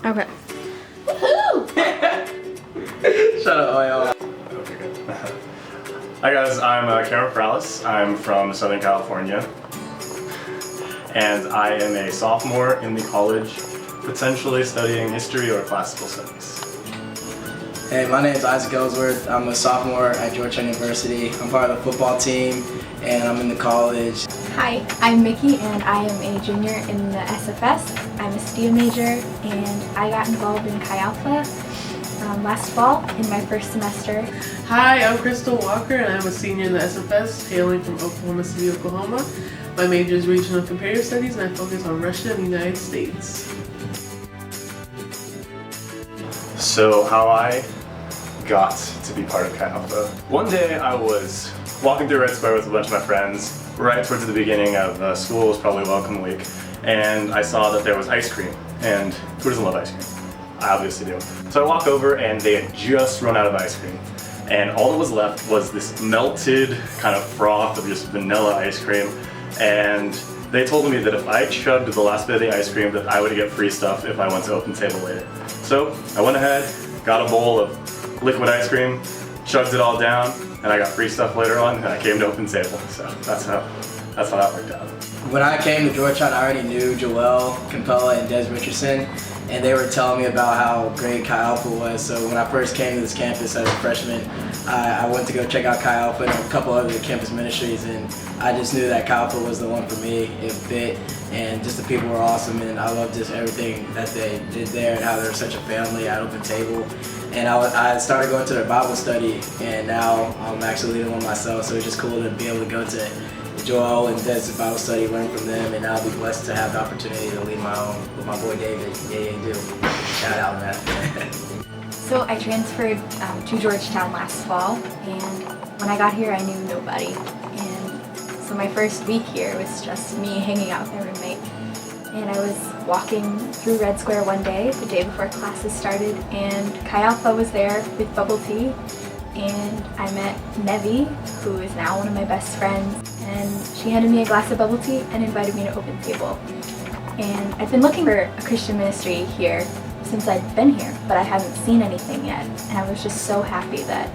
Okay. Woohoo! Shut up, Oyo. Okay, good. Hi guys, I'm Cameron Perales. I'm from Southern California. And I am a sophomore in the college, potentially studying history or classical studies. Hey, my name is Isaac Ellsworth. I'm a sophomore at Georgetown University. I'm part of the football team, and I'm in the college. Hi, I'm Mickey, and I am a junior in the SFS. I'm a STEAM major, and I got involved in Chi Alpha last fall in my first semester. Hi, I'm Crystal Walker, and I'm a senior in the SFS, hailing from Oklahoma City, Oklahoma. My major is Regional Comparative Studies, and I focus on Russia and the United States. So how I got to be part of Chi Alpha. One day I was walking through Red Square with a bunch of my friends, right towards the beginning of school. It was probably welcome week, and I saw that there was ice cream, and who doesn't love ice cream? I obviously do. So I walk over, and they had just run out of ice cream, and all that was left was this melted kind of froth of just vanilla ice cream, and they told me that if I chugged the last bit of the ice cream that I would get free stuff if I went to Open Table later. So I went ahead, got a bowl of liquid ice cream, chugged it all down, and I got free stuff later on, and I came to Open Table. So that's how that worked out. When I came to Georgetown, I already knew Joel Campella and Des Richardson, and they were telling me about how great Chi Alpha was. So when I first came to this campus as a freshman, I went to go check out Chi Alpha and a couple other campus ministries, and I just knew that Chi Alpha was the one for me. It fit, and just the people were awesome, and I loved just everything that they did there and how they were such a family at Open Table. And I started going to their Bible study, and now I'm actually leading one myself, so it's just cool to be able to go to Joel and Des' Bible study, learn from them, and I'll be blessed to have the opportunity to lead my own with my boy David. Yeah, do. Shout out, man. So I transferred to Georgetown last fall, and when I got here I knew nobody. And so my first week here was just me hanging out with my roommate. And I was walking through Red Square one day, the day before classes started, and Chi Alpha was there with bubble tea. And I met Nevi, who is now one of my best friends, and she handed me a glass of bubble tea and invited me to Open Table. And I've been looking for a Christian ministry here since I'd been here, but I hadn't seen anything yet, and I was just so happy that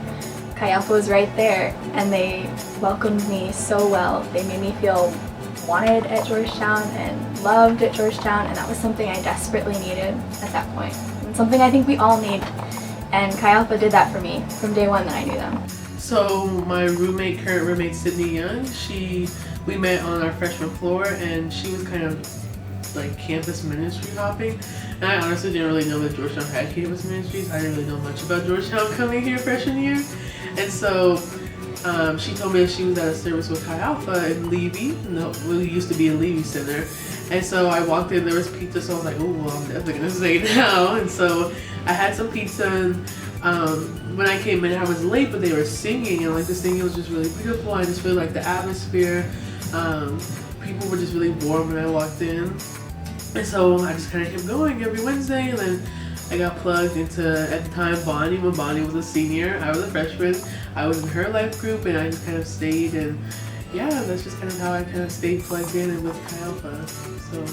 Chi Alpha was right there, and they welcomed me so well. They made me feel wanted at Georgetown and loved at Georgetown, and that was something I desperately needed at that point, and something I think we all need. And Chi Alpha did that for me from day one that I knew them. So my current roommate Sydney Young, we met on our freshman floor, and she was kind of like campus ministry hopping. And I honestly didn't really know that Georgetown had campus ministries. I didn't really know much about Georgetown coming here freshman year. And so she told me that she was at a service with Chi Alpha in Levy. No, we used to be in Levy Center. And so I walked in, there was pizza, so I was like, oh, well, I'm definitely gonna stay now. And so I had some pizza, and when I came in, I was late, but they were singing, and like the singing was just really beautiful. I just really liked the atmosphere. People were just really warm when I walked in. And so I just kind of kept going every Wednesday, and then I got plugged into, at the time, Bonnie. When Bonnie was a senior, I was a freshman. I was in her life group, and I just kind of stayed, and yeah, that's just kind of how I kind of stayed plugged in and with Chi Alpha. So.